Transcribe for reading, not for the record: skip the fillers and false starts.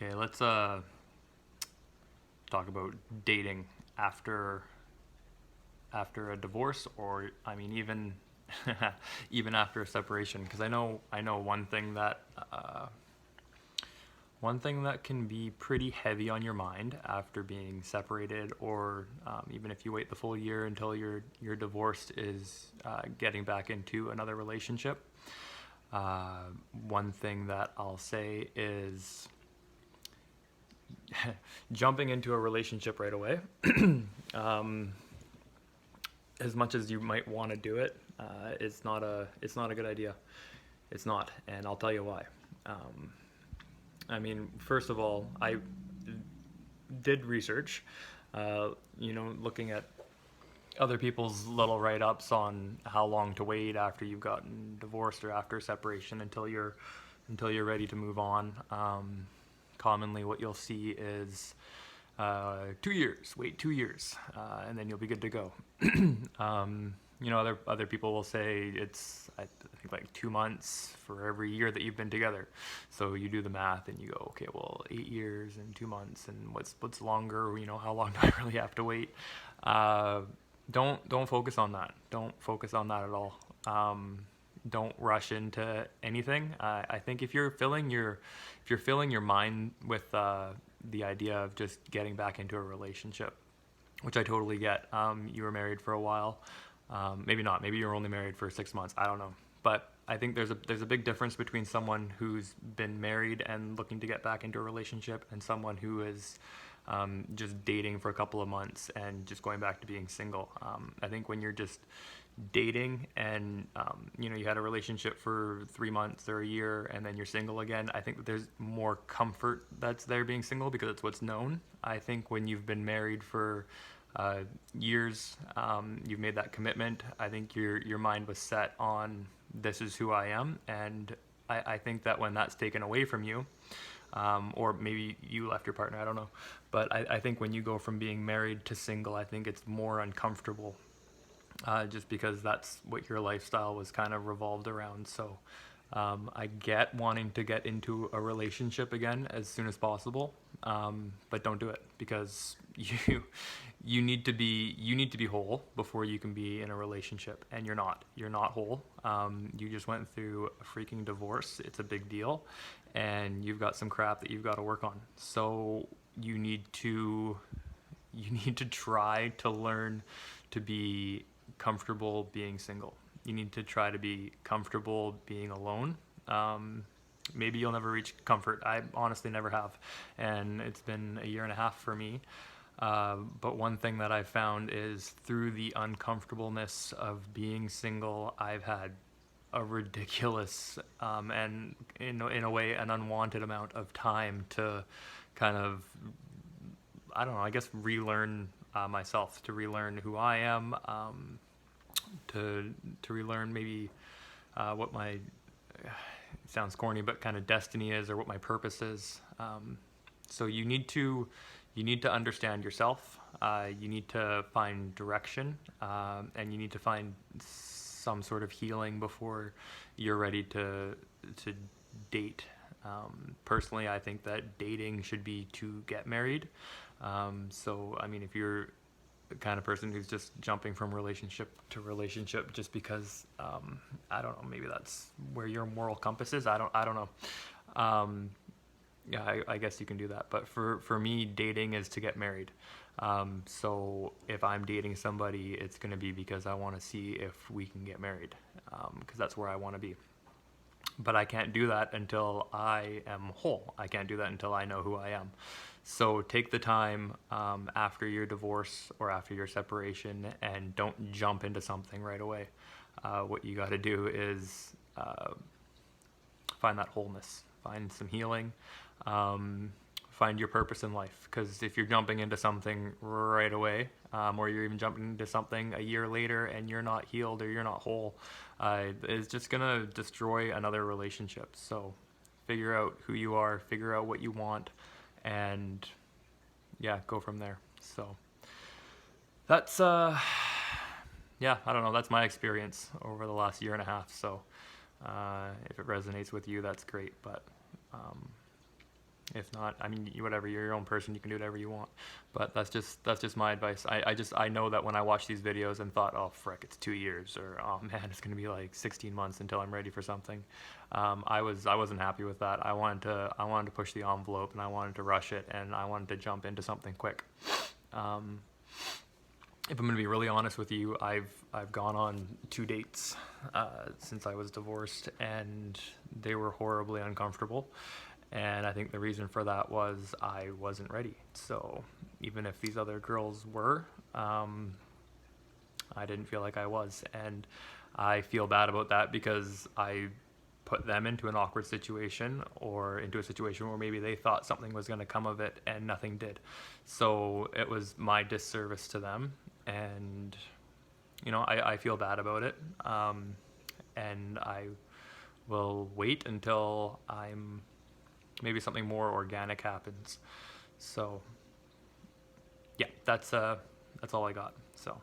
Okay, let's talk about dating after a divorce, or I mean even even after a separation. Because I know one thing that can be pretty heavy on your mind after being separated, or even if you wait the full year until you're divorced, is getting back into another relationship. Uh, One thing that I'll say is jumping into a relationship right away. um, as much as you might want to do it, it's not a good idea. It's not, and I'll tell you why. Um, I mean, first of all, I did research. Looking at other people's little write-ups on how long to wait after you've gotten divorced or after separation until you're ready to move on. Commonly, what you'll see is 2 years. Wait 2 years, and then you'll be good to go. Other people will say I think like 2 months for every year that you've been together. So you do the math and you go, okay, well, 8 years and 2 months, and what's longer? How long do I really have to wait? Uh, don't focus on that. Don't focus on that at all. Don't rush into anything. I think if you're filling your mind with the idea of just getting back into a relationship, which I totally get. You were married for a while. Maybe not. Maybe you were only married for 6 months. I don't know. But I think there's a big difference between someone who's been married and looking to get back into a relationship and someone who is just dating for a couple of months and just going back to being single. I think when you're just dating and you had a relationship for 3 months or a year and then you're single again, I think that there's more comfort that's there being single because it's what's known. I think when you've been married for years, you've made that commitment. I think your mind was set on this is who I am, and I think that when that's taken away from you, or maybe you left your partner, I don't know, but I think when you go from being married to single, I think it's more uncomfortable, just because that's what your lifestyle was kind of revolved around. So I get wanting to get into a relationship again as soon as possible, but don't do it because you need to be whole before you can be in a relationship, and you're not whole. You just went through a freaking divorce. It's a big deal, and you've got some crap that you've got to work on. So you need to try to learn to be comfortable being single. You need to try to be comfortable being alone. Maybe you'll never reach comfort. I honestly never have, and it's been a year and a half for me. But one thing that I've found is through the uncomfortableness of being single, I've had a ridiculous, and in a way an unwanted amount of time to kind of, I don't know, I guess relearn myself, to relearn who I am, to relearn maybe what my, it sounds corny, but kind of destiny is, or what my purpose is. So you need to understand yourself. You need to find direction, and you need to find some sort of healing before you're ready to date. Personally, I think that dating should be to get married. So, I mean, if you're the kind of person who's just jumping from relationship to relationship just because, I don't know, maybe that's where your moral compass is. I don't know. Um, yeah, I guess you can do that. But for me, dating is to get married. So if I'm dating somebody, it's going to be because I want to see if we can get married, because that's where I want to be. But I can't do that until I am whole. I can't do that until I know who I am. So take the time, after your divorce or after your separation, and don't jump into something right away. What you got to do is find that wholeness, find some healing, um, find your purpose in life. Because if you're jumping into something right away, or you're even jumping into something a year later and you're not healed or you're not whole, it's just gonna destroy another relationship. So figure out who you are, figure out what you want, and yeah, go from there. So that's yeah, I don't know. That's my experience over the last year and a half. So if it resonates with you, that's great. But um, If not, I mean, whatever, you're your own person, you can do whatever you want. But that's just my advice. I know that when I watch these videos and thought, oh frick, it's 2 years, or oh man, it's gonna be like 16 months until I'm ready for something. I wasn't happy with that. I wanted to push the envelope, and I wanted to rush it, and I wanted to jump into something quick. Um, if I'm gonna be really honest with you, I've gone on 2 dates since I was divorced, and they were horribly uncomfortable. And I think the reason for that was I wasn't ready. So even if these other girls were, I didn't feel like I was. And I feel bad about that because I put them into an awkward situation, or into a situation where maybe they thought something was going to come of it and nothing did. So it was my disservice to them. And, I feel bad about it. And I will wait until maybe something more organic happens. So yeah, that's all I got. So